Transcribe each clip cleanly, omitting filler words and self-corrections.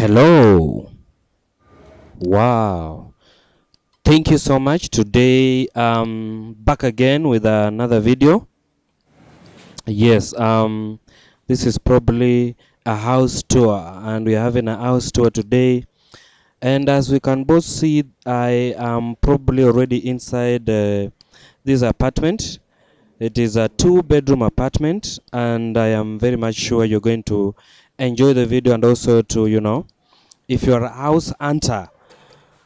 Hello. Wow. Thank you so much. Today back again with another video. Yes, this is probably a house tour and we're having a house tour today. And as we can both see, I am probably already inside this apartment. It is a 2-bedroom apartment and I am very much sure you're going to enjoy the video and also to, if you're a house hunter,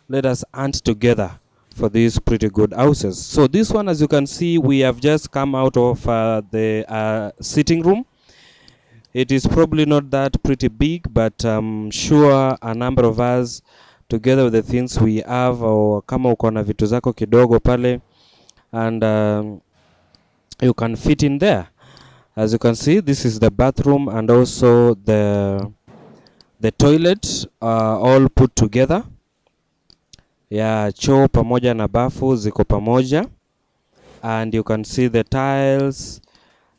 let us hunt together for these pretty good houses. So this one, as you can see, we have just come out of the sitting room. It is probably not that pretty big, but I'm sure a number of us together with the things we have, or kama uko na vitu zako kidogo pale, and you can fit in there. As you can see, this is the bathroom and also the toilet all put together. Ya choo pamoja na bafu ziko pamoja, and you can see the tiles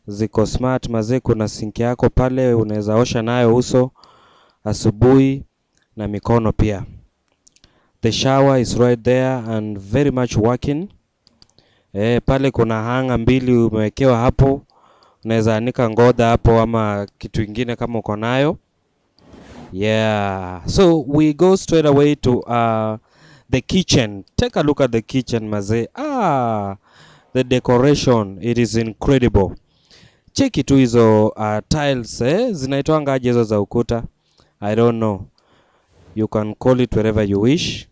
ziko smart mazee. Kuna sink yako pale unaweza osha nayo uso asubuhi na mikono pia. The shower is right there and very much working. Pale kuna hanga mbili umewekewa hapo, unaweza anika ngoda hapo ama kitu kingine kama uko nayo. Yeah, so we go straight away to the kitchen. Take a look at the kitchen mazee. The decoration, it is incredible. Cheki tu hizo tiles zinaitwanga aje hizo za ukuta? I don't know. You can call it wherever you wish.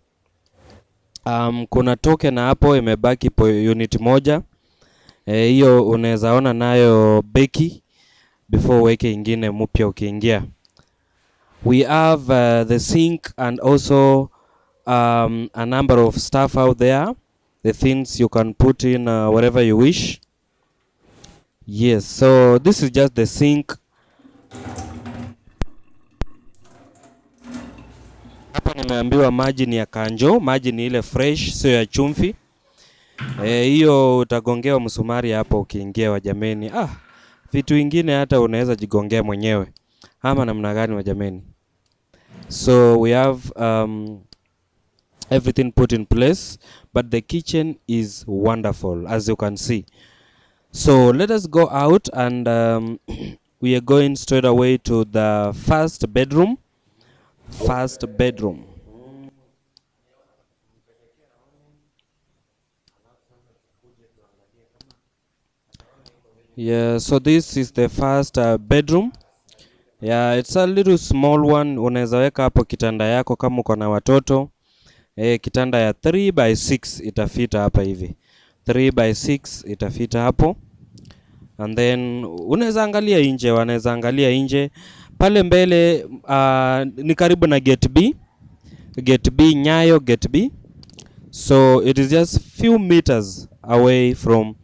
Kuna token hapo imebaki po unit moja. Hiyo unaweza ona nayo beki before weke ingine mpya ukiingia. We have the sink and also a number of stuff out there, the things you can put in whatever you wish. Yes, so this is just the sink. Hapa nimeambiwa maji ni ya kanjo, maji ni ile fresh, sio ya chumvi. Hiyo utagongewa msumari hapo ukiingia wa jameni. Vitu vingine hata unaweza jigongea mwenyewe. Ama namna gani wa jameni? So we have everything put in place, but the kitchen is wonderful as you can see. So let us go out and we are going straight away to the first bedroom. Yeah, so this is the first bedroom. Yeah, it's a little small one. Unaweza weka hapo kitanda yako kama uko na watoto. Kitanda ya 3x6 itafita hapa hivi. 3x6 itafita hapo. And then unaweza angalia nje, wanaweza angalia nje. Pale mbele ni karibu na gate B. Gate B, Nyayo Gate B. So it is just few meters away from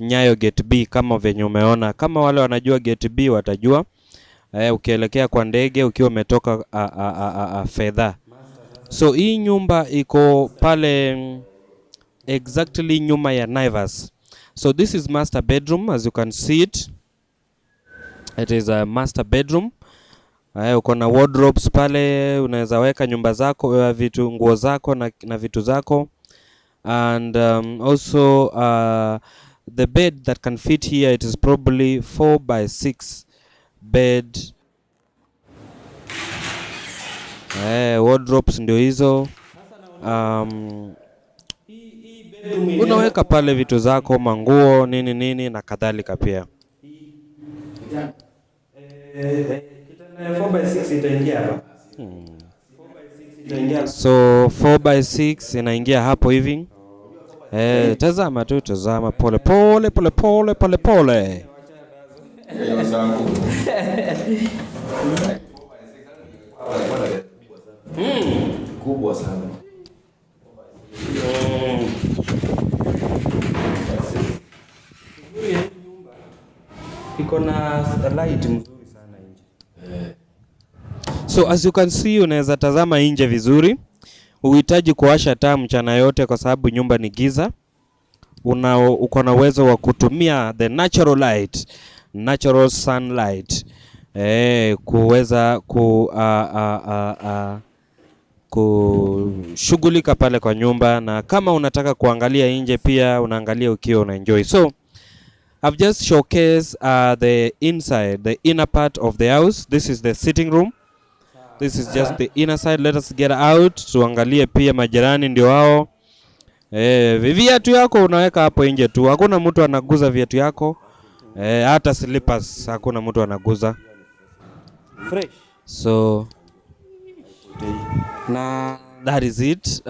Nyayo Gate B kama venye umeona. Kama wale wanajua Gate B watajua. Ukielekea kwa ndege ukiwa umetoka fedha. So hii nyumba iko pale exactly nyuma ya Naivas. So this is master bedroom, as you can see it. It is a master bedroom. Uko na wardrobes pale, unaweza weka nyumba zako, vitu nguo zako na vitu zako. And also the bed that can fit here, it is probably 4x6 bed. Wardrobes ndio hizo. Unaweka pale vitu zako, manguo, nini na kadhalika pia. 4x6 itaingia hapa. So 4x6 inaingia hapo hivi. Tazama tu, tazama pole. Kubwa sana. Iko na light mzuri sana nje. So as you can see, unaweza tazama nje vizuri. Uhitaji kuwasha taa mchana yote kwa sababu nyumba ni giza. Uko na uwezo wa kutumia the natural light, natural sunlight kuweza kushughulika pale kwa nyumba, na kama unataka kuangalia nje pia unaangalia ukiwa unaenjoy. So I've just showcased the inside, the inner part of the house. This is the sitting room. This is just the inner side. Let us get out tuangalie pia majirani ndio hao. Viatu yako unaweka hapo nje tu, hakuna mtu anaguza viatu yako. Hata slippers hakuna mtu anaguza. Fresh. So na that is it.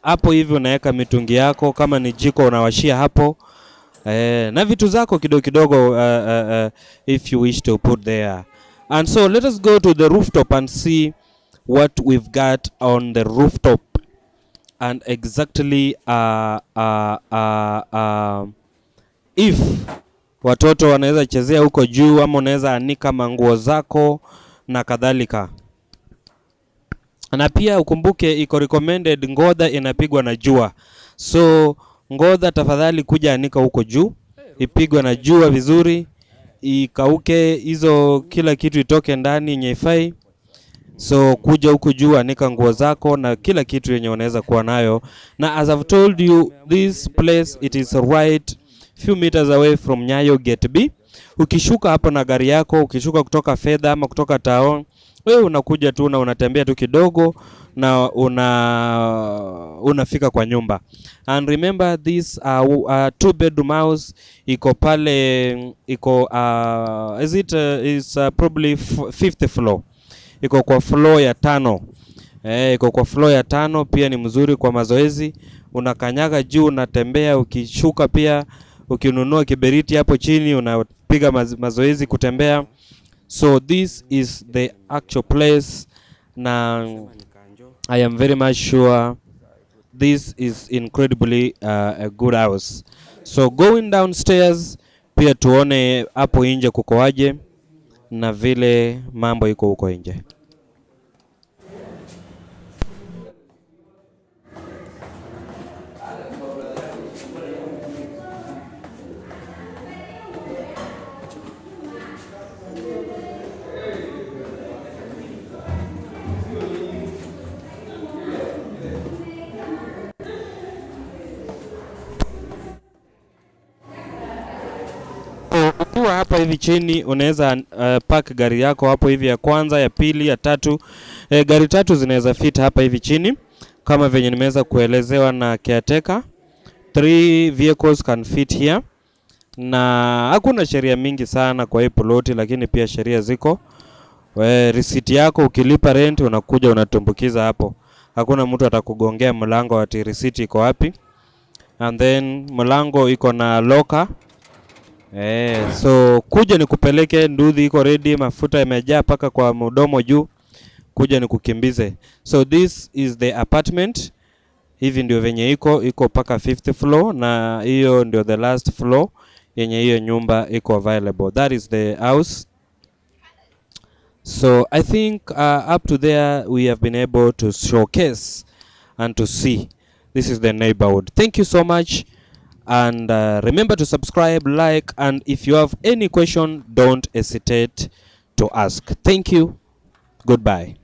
Hapo hivi unaweka mitungi yako, kama ni jiko unawashia hapo. Na vitu zako kidogo kidogo if you wish to put there. And so let us go to the rooftop and see what we've got on the rooftop. And exactly if watoto wanaweza chezea huko juu, ama unaweza anika manguo zako na kadhalika. Na pia ukumbuke iko recommended ngodha inapigwa na jua. So ngodha tafadhali kuja anika huko juu, ipigwe na jua vizuri, ikauke, hizo kila kitu itoke ndani yenye ifai. So kuja huko juu anika nguo zako na kila kitu yenye unaweza kuwa nayo. Na as I've told you, this place it is right few meters away from Nyayo Gate B. Ukishuka hapo na gari yako, ukishuka kutoka Fedha ama kutoka town, wewe unakuja tu na unatembea tu kidogo na unafika kwa nyumba. And remember this two bedroom house iko pale, iko is probably fifth floor. Iko kwa floor ya 5. Iko kwa floor ya 5, pia ni mzuri kwa mazoezi. Unakanyaga juu, unatembea, ukishuka pia ukinunua kiberiti hapo chini unapiga mazoezi kutembea. So this is the actual place. Now I am very much sure this is incredibly a good house. So going downstairs pia tuone hapo nje kukoaje na vile mambo iko huko nje. Ukiwa hapa hivi chini unaweza park gari yako hapo hivi, ya kwanza, ya pili, ya tatu. Gari 3 zinaweza fit hapa hivi chini kama venye nimeweza kuelezewa na caretaker. 3 vehicles can fit here. Na hakuna sheria mingi sana kwa hii ploti, lakini pia sheria ziko. Receipt yako ukilipa rent unakuja unatumbukiza hapo. Hakuna mtu atakugongea mlango ati receipt iko wapi. And then mlango iko na locker. So kuja nikupeleke, ndudhi iko ready, mafuta yamejaa paka kwa mdomo juu, kuja nikukimbize. So this is the apartment. Hivi ndio venye iko paka 5th floor, na hiyo ndio the last floor yenye hiyo nyumba iko available. That is the house. So I think up to there we have been able to showcase and to see this is the neighborhood. Thank you so much. And remember to subscribe, like, and if you have any question, don't hesitate to ask. Thank you. Goodbye.